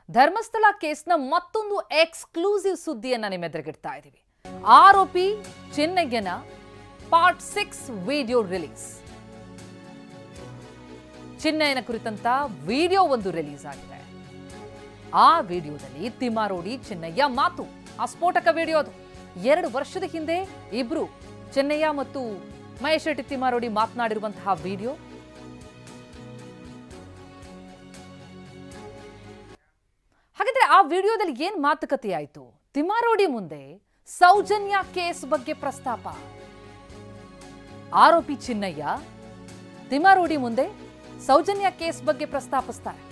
ಧರ್ಮಸ್ಥಳ ಕೇಸ್ನ ಮತ್ತೊಂದು ಎಕ್ಸ್ಕ್ಲೂಸಿವ್ ಸುದ್ದಿಯನ್ನ ನಿಮ್ಮೆದುರಿಗಿಡ್ತಾ ಇದ್ದೀವಿ. ಆರೋಪಿ ಚಿನ್ನಯ್ಯನ ಪಾರ್ಟ್ 6 ವಿಡಿಯೋ ರಿಲೀಸ್. ಚಿನ್ನಯ್ಯನ ಕುರಿತಂತ ವಿಡಿಯೋ ಒಂದು ರಿಲೀಸ್ ಆಗಿದೆ. ಆ ವಿಡಿಯೋದಲ್ಲಿ ತಿಮ್ಮಾರೋಡಿ ಚಿನ್ನಯ್ಯ ಮಾತು, ಆ ಸ್ಫೋಟಕ ವಿಡಿಯೋ ಅದು. 2 ವರ್ಷದ ಹಿಂದೆ ಇಬ್ರು ಚಿನ್ನಯ್ಯ ಮತ್ತು ಮಹೇಶ್ ಶೆಟ್ಟಿ ತಿಮ್ಮಾರೋಡಿ ಮಾತನಾಡಿರುವಂತಹ ವಿಡಿಯೋ. ಹಾಗಾದ್ರೆ ಆ ವಿಡಿಯೋದಲ್ಲಿ ಏನ್ ಮಾತುಕತೆ ಆಯ್ತು? ತಿಮ್ಮಾರೋಡಿ ಮುಂದೆ ಸೌಜನ್ಯ ಕೇಸ್ ಬಗ್ಗೆ ಪ್ರಸ್ತಾಪ. ಆರೋಪಿ ಚಿನ್ನಯ್ಯ ತಿಮ್ಮಾರೋಡಿ ಮುಂದೆ ಸೌಜನ್ಯ ಕೇಸ್ ಬಗ್ಗೆ ಪ್ರಸ್ತಾಪಿಸ್ತಾರೆ.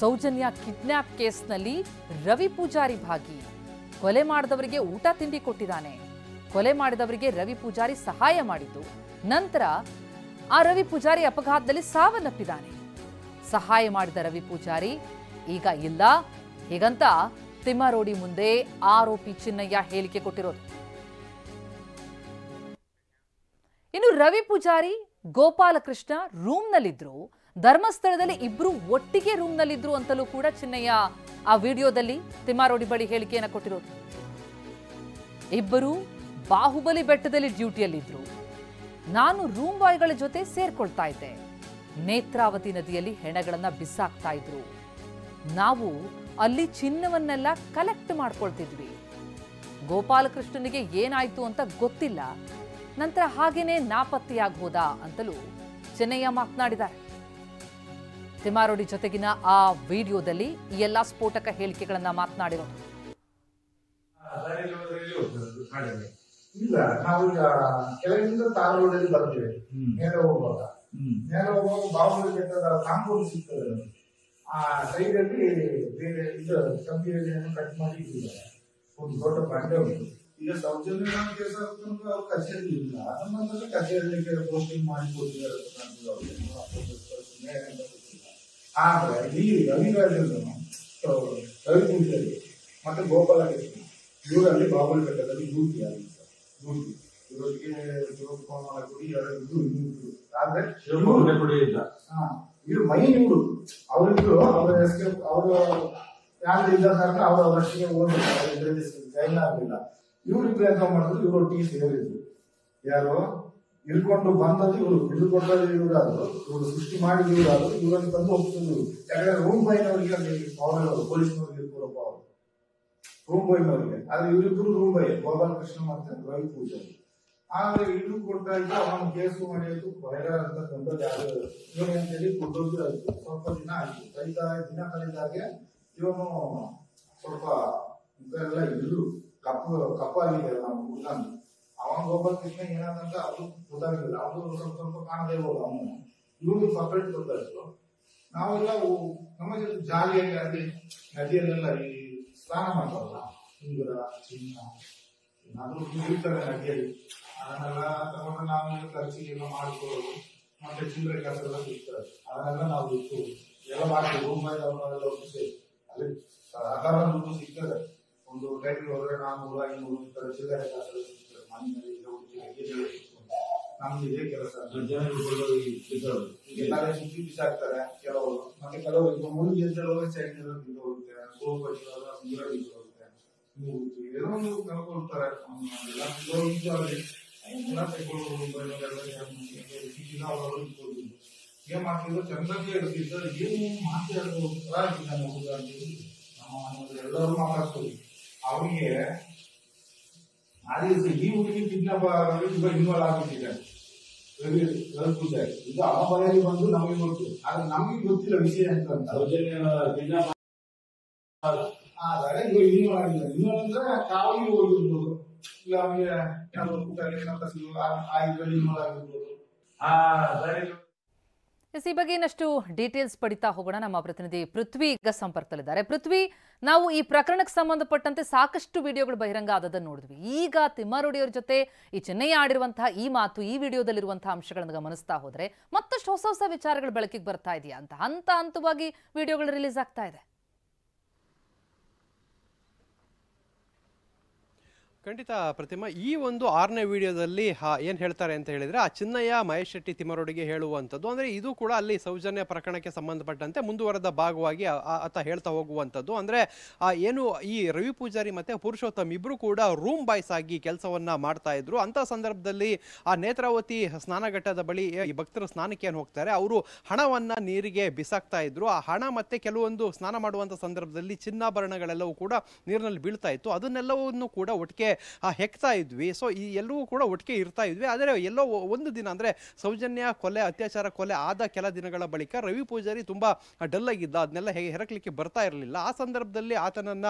ಸೌಜನ್ಯ ಕಿಡ್ನಾಪ್ ಕೇಸ್ನಲ್ಲಿ ರವಿ ಪೂಜಾರಿ ಭಾಗಿ. ಕೊಲೆ ಮಾಡಿದವರಿಗೆ ಊಟ ತಿಂಡಿ ಕೊಟ್ಟಿದ್ದಾನೆ. ಕೊಲೆ ಮಾಡಿದವರಿಗೆ ರವಿ ಪೂಜಾರಿ ಸಹಾಯ ಮಾಡಿದ್ದು. ನಂತರ ಆ ರವಿ ಪೂಜಾರಿ ಅಪಘಾತದಲ್ಲಿ ಸಾವನ್ನಪ್ಪಿದ್ದಾನೆ. ಸಹಾಯ ಮಾಡಿದ ರವಿ ಪೂಜಾರಿ ಈಗ ಇಲ್ಲ, ಹೀಗಂತ ತಿಮ್ಮಾರೋಡಿ ಮುಂದೆ ಆರೋಪಿ ಚಿನ್ನಯ್ಯ ಹೇಳಿಕೆ ಕೊಟ್ಟಿರೋದು. ಇನ್ನು ರವಿ ಪೂಜಾರಿ ಗೋಪಾಲಕೃಷ್ಣ ರೂಮ್ನಲ್ಲಿದ್ರು, ಧರ್ಮಸ್ಥಳದಲ್ಲಿ ಇಬ್ರು ಒಟ್ಟಿಗೆ ರೂಮ್ನಲ್ಲಿದ್ರು ಅಂತಲೂ ಕೂಡ ಚಿನ್ನಯ್ಯ ಆ ವಿಡಿಯೋದಲ್ಲಿ ತಿಮ್ಮಾರೋಡಿ ಬಳಿ ಹೇಳಿಕೆಯನ್ನು ಕೊಟ್ಟಿರೋದು. ಇಬ್ಬರು ಬಾಹುಬಲಿ ಬೆಟ್ಟದಲ್ಲಿ ಡ್ಯೂಟಿಯಲ್ಲಿದ್ರು. ನಾನು ರೂಮ್ ಬಾಯ್ಗಳ ಜೊತೆ ಸೇರ್ಕೊಳ್ತಾ ಇದ್ದೆ. ನೇತ್ರಾವತಿ ನದಿಯಲ್ಲಿ ಹೆಣಗಳನ್ನ ಬಿಸಾಕ್ತಾ ಇದ್ರು. ನಾವು ಅಲ್ಲಿ ಚಿನ್ನವನ್ನೆಲ್ಲ ಕಲೆಕ್ಟ್ ಮಾಡ್ಕೊಳ್ತಿದ್ವಿ. ಗೋಪಾಲಕೃಷ್ಣನಿಗೆ ಏನಾಯ್ತು ಅಂತ ಗೊತ್ತಿಲ್ಲ. ನಂತರ ಹಾಗೇನೆ ನಾಪತ್ತೆಯಾಗಿ ಹೋದ ಅಂತಲೂ ಚಿನ್ನಯ್ಯ ಮಾತನಾಡಿದ್ದಾರೆ. ತಿಮ್ಮಾರೋಡಿ ಜೊತೆಗಿನ ಆ ವಿಡಿಯೋದಲ್ಲಿ ಈ ಎಲ್ಲಾ ಸ್ಫೋಟಕ ಹೇಳಿಕೆಗಳನ್ನ ಮಾತನಾಡಿರೋದು. ಇಲ್ಲ, ನಾವೀಗ ಕೆಳಗಿಂದ ತಾರ್ ರೋಡಲ್ಲಿ ಬರ್ತೀವಿ. ಮೇಲೆ ಹೋಗುವಾಗ ಬಾಹುಬಲಿ ಬೆಟ್ಟದ ಕಾಂಪೌಂಡ್ ಸಿಗ್ತದೆ. ಆ ಸೈಡ್ ಅಲ್ಲಿ ಬೇರೆ ಇದು ಕಂಪಿ ಕಟ್ ಮಾಡಿ ಇಟ್ಟಿದ್ದಾರೆ. ಒಂದು ದೊಡ್ಡ ಬಂಡೆ ಉಂಟು. ಈಗ ಸೌಜನ್ಯ ಕೇಸ್ ಅವ್ರ ಕಚೇರಿ ಇಲ್ಲ, ಅದನ್ನ ಕಚೇರಿಗೆ ಪೋಸ್ಟಿಂಗ್ ಮಾಡಿ ಕೊಟ್ಟಿದ್ದಾರೆ. ಆದ್ರೆ ಇಲ್ಲಿ ರವಿರಾಜನ್ನು ರವಿ ಪೂಜಾರಿ ಮತ್ತೆ ಗೋಪಾಲಕೃಷ್ಣ ಇವರಲ್ಲಿ ಬಾಹುಬಲಿ ಬೆಟ್ಟದಲ್ಲಿ ಡ್ಯೂಟಿ ಆಗಿದೆ. ಡ್ಯೂಟಿ ಇವರಿಗೆ ಶಿವಕುಮಾರ ಗುಡಿ ಆದ್ರೆ ಇವರು ಮೈನ್ ಇವರು ಅವರಿದ್ರು. ಅವರ ಎಸ್ಕೇಪ್ ಅವರು ಯಾರು ಇದ್ದ ಕಾರಣ ಅವರಷ್ಟಿಗೆ ಓದಿಲ್ಲ, ಜೈನ ಆಗಲಿಲ್ಲ. ಇವ್ರಿಬ್ರು ಎಂತ ಮಾಡಿದ್ರು, ಇವರೊಟ್ಟಿಗೆ ಸೇರಿದ್ರು. ಯಾರು ಇಳ್ಕೊಂಡು ಬಂದದ್ದು ಇವರು, ಹಿಡಿದುಕೊಟ್ಟದ್ದು ಇವರಾದ್ರು, ಇವರು ಸೃಷ್ಟಿ ಮಾಡಿದ್ರು ಇವರಾದ್ರು. ಇವರಲ್ಲಿ ಬಂದು ಹೋಗ್ತಿದ್ರು. ಯಾಕಂದ್ರೆ ರೂಮ್ ಬಾಯ್ನವರಿಗೆ ಅಲ್ಲಿ ಪವರ್, ಪೊಲೀಸ್ನವ್ರಿಗೆ ಇರ್ಕೊಡೋ ಪವರ್ ರೂಮ್ ಬಾಯ್ನವರಿಗೆ. ಆದ್ರೆ ಇವರಿಬ್ರು ರೂಮ್ ಬಾಯ್, ಗೋಪಾಲಕೃಷ್ಣ ಮತ್ತೆ ರವಿ ಪೂಜಾರಿ. ಆದ್ರೆ ಇದು ಕೊಡ್ತಾ ಇದ್ದು ಅವನ ಕೇಸು ಮಾಡಿದ್ದು ಬಹಿರ ಅಂತ ತಂದದ್ದು ಯಾರು ಇವನು ಅಂತೇಳಿ ಕೊಟ್ಟದ್ದು ಆಯ್ತು. ಸ್ವಲ್ಪ ದಿನ ಆಯ್ತು. ದಿನ ಕಳೆದಾಗೆ ಇವನು ಸ್ವಲ್ಪ ಎಲ್ಲ ಇದ್ರು ಕಪ್ಪಾಗಿದೆ ನಮ್ಮ ಹುಡುಗನ. ಅವನ ಗೋಪಾಲಕೃಷ್ಣ ಏನಾದಂತ ಅದು ಗೊತ್ತಾಗಿಲ್ಲ. ಅದು ಸ್ವಲ್ಪ ಕಾಣದೇ ಹೋದ ಅವನು. ಇವನು ಸಪರೇಟ್ ಗೊತ್ತಾಯ್ತು. ನಾವೆಲ್ಲ ನಮ್ಮ ಜೊತೆ ಜಾಲಿಯಾಗಿ ಅಲ್ಲಿ ನದಿಯಲ್ಲೆಲ್ಲ ಈ ಸ್ನಾನ ಮಾಡ್ತಾರಲ್ಲ, ಹಿಂಗುರ ಚಿನ್ನ ಏನಾದ್ರೂ ಇರ್ತಾರೆ ನದಿಯಲ್ಲಿ, ಅದನ್ನೆಲ್ಲ ತಗೊಂಡು ನಾವು ಖರ್ಚಿಗೆಲ್ಲ ಮಾಡ್ಕೊಳ್ಳೋದು. ಮತ್ತೆ ಚಿಲ್ಲರೆ ಕಾಸೆಲ್ಲ ಸಿಗ್ತಾರೆ, ಅದನ್ನೆಲ್ಲ ನಾವು ಇಟ್ಟು ಎಲ್ಲ ಮಾಡ್ತೀವಿ. ರೂಮ್ ಎಲ್ಲ ಸೇರಿ ಅಲ್ಲಿ ಆಧಾರ ದುಡ್ಡು ಸಿಗ್ತದೆ. ಒಂದು ಟೈಮಿಗೆ ಹೋದ್ರೆ 400-500 ಚಿಲ್ಲರೆ ಕಾಸೆಲ್ಲ ಸಿಗ್ತದೆ. ಮನೆಯಲ್ಲಿ ನಮ್ದು ಇದೇ ಕೆಲಸ. ಎಲ್ಲಾರೇ ಸುತ್ತಿ ಬಿಸಾಕ್ತಾರೆ ಕೆಲವರು. ಮತ್ತೆ ಕೆಲವರು ಈಗ ಮುಳುಗಿ ಎದ್ದೇಳುವಾಗ ಚೈನ್ ಹೋಗುತ್ತೆ, ಸೋಪ್ ನೀರ ಹೋಗುತ್ತೆ, ಏನೋ ಒಂದು ಕಳ್ಕೊಳ್ತಾರೆ. ಎಲ್ಲ ತಗೊಳ್ಳೋದು ಏನ್ ಮಾಡ್ತಿದ್ರು, ಚಂದ್ರಕ್ಕೆ ಇರ್ತಿದ್ರು. ಏನು ಮಾತಾಡೋದು ಎಲ್ಲರೂ ಮಾತಾಡ್ತೀವಿ. ಅವನಿಗೆ ಆದ್ರೆ ಈ ಹುಡುಗಿ ಕಿಡ್ನಾಪ್ ಇನ್ವಾಲ್ವ್ ಆಗ್ಬಿಟ್ಟಿದ್ದಾರೆ ರವಿ ಪೂಜಾರಿ. ಇದು ಅವನ ಬಾಯಲ್ಲಿ ಬಂದು ನಮಗೆ ಗೊತ್ತು, ಆದ್ರೆ ನಮಗೆ ಗೊತ್ತಿಲ್ಲ ವಿಷಯ ಅಂತ. ಆದ್ರೆ ಇವಾಗ ಇನ್ವಾಲ್ವ್ ಆಗಿಲ್ಲ. ಇನ್ವಾಲ್ವ್ ಅಂದ್ರೆ ಕಾವಿಗೆ ಹೋಗಿರ್ಬೋದು, ಇಲ್ಲ ಅವನಿಗೆ ಇನ್ವಾಲ್ವ್ ಆಗಿರ್ಬೋದು. ಈ ಬಗ್ಗೆ ಇನ್ನಷ್ಟು ಡೀಟೇಲ್ಸ್ ಪಡಿತಾ ಹೋಗೋಣ. ನಮ್ಮ ಪ್ರತಿನಿಧಿ ಪೃಥ್ವಿ ಈಗ ಸಂಪರ್ಕದಲ್ಲಿದ್ದಾರೆ. ಪೃಥ್ವಿ, ನಾವು ಈ ಪ್ರಕರಣಕ್ಕೆ ಸಂಬಂಧಪಟ್ಟಂತೆ ಸಾಕಷ್ಟು ವಿಡಿಯೋಗಳು ಬಹಿರಂಗ ಆದದನ್ನು ನೋಡಿದ್ವಿ. ಈಗ ತಿಮ್ಮಾರೋಡಿ ಅವರ ಜೊತೆ ಈ ಚಿನ್ನಯ್ಯ ಆಡಿರುವಂತಹ ಈ ಮಾತು, ಈ ವಿಡಿಯೋದಲ್ಲಿರುವಂತಹ ಅಂಶಗಳನ್ನು ಗಮನಿಸ್ತಾ ಹೋದ್ರೆ ಮತ್ತಷ್ಟು ಹೊಸ ಹೊಸ ವಿಚಾರಗಳು ಬೆಳಕಿಗೆ ಬರ್ತಾ ಇದೆಯಾ ಅಂತ ಹಂತವಾಗಿ ವಿಡಿಯೋಗಳು ರಿಲೀಸ್ ಆಗ್ತಾ ಇದೆ. ಖಂಡಿತ ಪ್ರತಿಮಾ, ಈ ಒಂದು 6ನೇ ವಿಡಿಯೋದಲ್ಲಿ ಏನ್ ಹೇಳ್ತಾರೆ ಅಂತ ಹೇಳಿದ್ರೆ, ಆ ಚಿನ್ನಯ್ಯ ಮಹೇಶ್ ಶೆಟ್ಟಿ ತಿಮ್ಮರೊಡಿಗೆ ಹೇಳುವಂಥದ್ದು ಅಂದ್ರೆ ಇದು ಕೂಡ ಅಲ್ಲಿ ಸೌಜನ್ಯ ಪ್ರಕರಣಕ್ಕೆ ಸಂಬಂಧಪಟ್ಟಂತೆ ಮುಂದುವರೆದ ಭಾಗವಾಗಿ ಆತ ಹೇಳ್ತಾ ಹೋಗುವಂಥದ್ದು. ಅಂದ್ರೆ ಏನು ಈ ರವಿ ಪೂಜಾರಿ ಮತ್ತೆ ಪುರುಷೋತ್ತಮ್ ಇಬ್ರು ಕೂಡ ರೂಮ್ ಬಾಯ್ಸ್ ಆಗಿ ಕೆಲಸವನ್ನ ಮಾಡ್ತಾ ಇದ್ರು. ಅಂತ ಸಂದರ್ಭದಲ್ಲಿ ಆ ನೇತ್ರಾವತಿ ಸ್ನಾನಘಟ್ಟದ ಬಳಿ ಈ ಭಕ್ತರು ಸ್ನಾನಕ್ಕೆ ಏನು ಹೋಗ್ತಾರೆ, ಅವರು ಹಣವನ್ನ ನೀರಿಗೆ ಬಿಸಾಕ್ತಾ ಇದ್ರು. ಆ ಹಣ ಮತ್ತೆ ಕೆಲವೊಂದು ಸ್ನಾನ ಮಾಡುವಂತ ಸಂದರ್ಭದಲ್ಲಿ ಚಿನ್ನಾಭರಣಗಳೆಲ್ಲವೂ ಕೂಡ ನೀರಿನಲ್ಲಿ ಬೀಳ್ತಾ ಇತ್ತು. ಅದನ್ನೆಲ್ಲವನ್ನು ಕೂಡ ಒಟ್ಟಿಗೆ ಹೆಕ್ತಾ ಇದ್ವಿ. ಸೊ ಈ ಎಲ್ಲವೂ ಕೂಡ ಒಟ್ಟಿಗೆ ಇರ್ತಾ ಇದ್ವಿ. ಆದರೆ ಎಲ್ಲೋ ಒಂದು ದಿನ ಅಂದ್ರೆ ಸೌಜನ್ಯ ಕೊಲೆ, ಅತ್ಯಾಚಾರ ಕೊಲೆ ಆದ ಕೆಲ ದಿನಗಳ ಬಳಿಕ ರವಿ ಪೂಜಾರಿ ತುಂಬಾ ಡಲ್ ಆಗಿದ್ದ, ಅದನ್ನೆಲ್ಲ ಹೆರಕ್ಲಿಕ್ಕೆ ಬರ್ತಾ ಇರಲಿಲ್ಲ. ಆ ಸಂದರ್ಭದಲ್ಲಿ ಆತನನ್ನ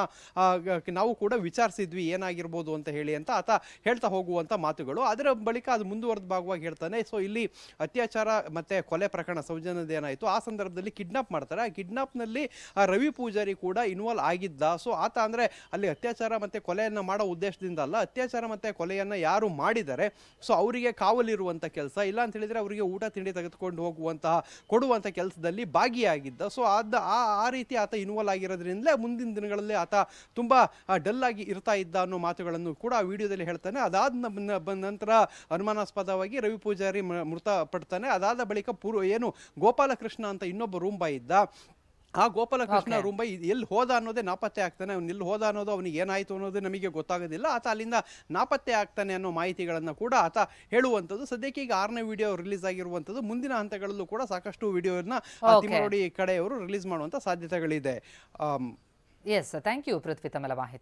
ನಾವು ಕೂಡ ವಿಚಾರಿಸಿದ್ವಿ ಏನಾಗಿರ್ಬೋದು ಅಂತ ಹೇಳಿ ಅಂತ ಆತ ಹೇಳ್ತಾ ಹೋಗುವಂತ ಮಾತುಗಳು. ಅದರ ಬಳಿಕ ಅದು ಮುಂದುವರೆದ ಭಾಗವಾಗಿ ಹೇಳ್ತಾನೆ. ಸೊ ಇಲ್ಲಿ ಅತ್ಯಾಚಾರ ಮತ್ತೆ ಕೊಲೆ ಪ್ರಕರಣ ಸೌಜನ್ಯದ ಏನಾಯಿತು, ಆ ಸಂದರ್ಭದಲ್ಲಿ ಕಿಡ್ನಾಪ್ ಮಾಡ್ತಾರೆ. ಆ ಕಿಡ್ನಾಪ್ ನಲ್ಲಿ ರವಿ ಪೂಜಾರಿ ಕೂಡ ಇನ್ವಾಲ್ವ್ ಆಗಿದ್ದ. ಸೊ ಆತ ಅಂದ್ರೆ ಅಲ್ಲಿ ಅತ್ಯಾಚಾರ ಮತ್ತೆ ಕೊಲೆಯನ್ನ ಮಾಡೋ ಉದ್ದೇಶದಿಂದ ಅಲ್ಲ, ಅತ್ಯಾಚಾರ ಮತ್ತೆ ಕೊಲೆಯನ್ನ ಯಾರು ಮಾಡಿದ್ದಾರೆ ಸೊ ಅವರಿಗೆ ಕಾವಲಿರುವಂತ ಕೆಲಸ, ಇಲ್ಲ ಅಂತ ಹೇಳಿದ್ರೆ ಅವರಿಗೆ ಊಟ ತಿಂಡಿ ತೆಗೆದುಕೊಂಡು ಹೋಗುವಂತಹ ಕೊಡುವಂತ ಕೆಲಸದಲ್ಲಿ ಭಾಗಿಯಾಗಿದ್ದ. ಸೊ ಆ ರೀತಿ ಆತ ಇನ್ವಾಲ್ವ್ ಆಗಿರೋದ್ರಿಂದಲೇ ಮುಂದಿನ ದಿನಗಳಲ್ಲಿ ಆತ ತುಂಬಾ ಡಲ್ ಆಗಿ ಇರ್ತಾ ಇದ್ದ ಅನ್ನೋ ಮಾತುಗಳನ್ನು ಕೂಡ ಆ ವಿಡಿಯೋದಲ್ಲಿ ಹೇಳ್ತಾನೆ. ಅದಾದ ನಂತರ ಅನುಮಾನಾಸ್ಪದವಾಗಿ ರವಿ ಪೂಜಾರಿ ಮೃತಪಡ್ತಾನೆ. ಅದಾದ ಬಳಿಕ ಏನು ಗೋಪಾಲಕೃಷ್ಣ ಅಂತ ಇನ್ನೊಬ್ಬ ರೂಮ್ ಬಾಯ್ ಇದ್ದ, ಆ ಗೋಪಾಲಕೃಷ್ಣ ರೂಂಬೈ ಎಲ್ಲಿ ಹೋದ ಅನ್ನೋದೇ ನಾಪತ್ತೆ ಆಗ್ತಾನೆ. ಅವ್ನು ಎಲ್ಲಿ ಹೋದ ಅನ್ನೋದು, ಅವನಿಗೆ ಏನಾಯ್ತು ಅನ್ನೋದು ನಮಗೆ ಗೊತ್ತಾಗೋದಿಲ್ಲ. ಆತ ಅಲ್ಲಿಂದ ನಾಪತ್ತೆ ಆಗ್ತಾನೆ ಅನ್ನೋ ಮಾಹಿತಿಗಳನ್ನು ಕೂಡ ಆತ ಹೇಳುವಂಥದ್ದು. ಸದ್ಯಕ್ಕೆ ಈಗ 6ನೇ ವಿಡಿಯೋ ರಿಲೀಸ್ ಆಗಿರುವಂಥದ್ದು. ಮುಂದಿನ ಹಂತಗಳಲ್ಲೂ ಕೂಡ ಸಾಕಷ್ಟು ವಿಡಿಯೋನ ತಿಮ್ಮರೊಡಿ ಕಡೆಯವರು ರಿಲೀಸ್ ಮಾಡುವಂತ ಸಾಧ್ಯತೆಗಳಿದೆ. ಎಸ್, ಥ್ಯಾಂಕ್ ಯು ಪೃಥ್ವಿ ತಮ್ಮೆಲ್ಲ ಮಾಹಿತಿ.